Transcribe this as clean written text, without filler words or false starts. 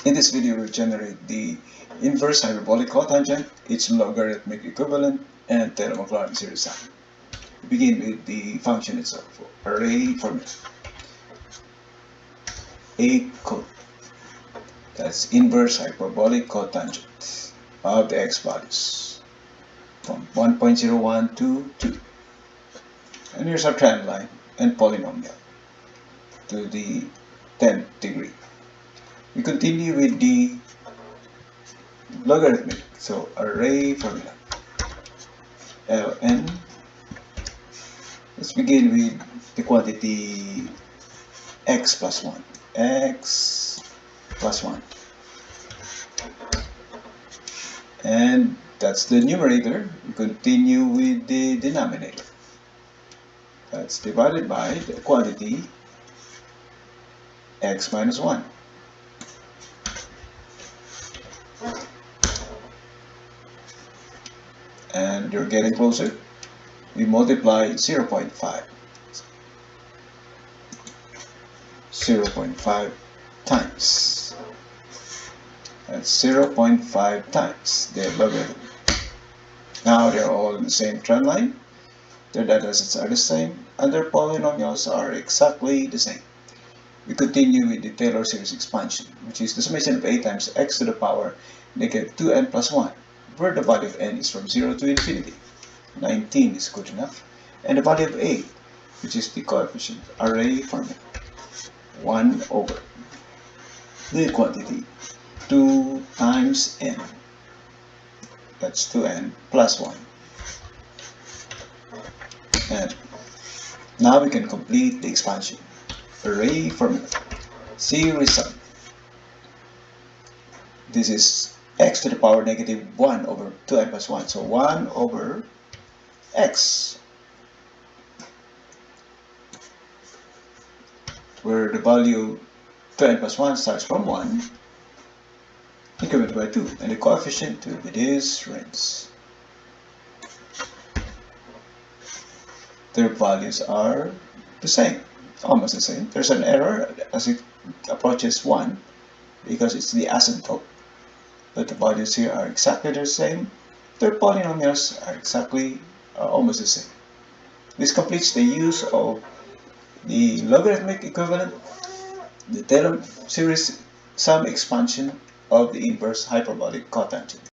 In this video, we'll generate the inverse hyperbolic cotangent, its logarithmic equivalent, and Taylor-Maclaurin series sum. We begin with the function itself, array formula. ACOTH, that's inverse hyperbolic cotangent of the x values from 1.01 to 2. And here's our trend line and polynomial to the 10th degree. We continue with the logarithmic, so array formula. Ln. Let's begin with the quantity x plus 1. X plus 1. And that's the numerator. We continue with the denominator. That's divided by the quantity x minus 1. And you're getting closer. We multiply 0.5. 0.5 times. That's 0.5 times the logarithm. Now they're all in the same trend line. Their data sets are the same, and their polynomials are exactly the same. We continue with the Taylor series expansion, which is the summation of a times x to the power negative 2n plus 1, where the value of n is from 0 to infinity. 19 is good enough. And the value of a, which is the coefficient, array formula. 1 over the quantity 2 times n. That's 2n plus 1. And now we can complete the expansion. Array formula. SERIESSUM. This is x to the power negative 1 over 2n plus 1. So 1 over x, where the value 2n plus 1 starts from 1, incremented by 2, and the coefficient will be this range. Their values are the same, almost the same. There's an error as it approaches 1 because it's the asymptote, but the values here are exactly the same. Their polynomials are exactly almost the same. This completes the use of the logarithmic equivalent, the Taylor series sum expansion of the inverse hyperbolic cotangent.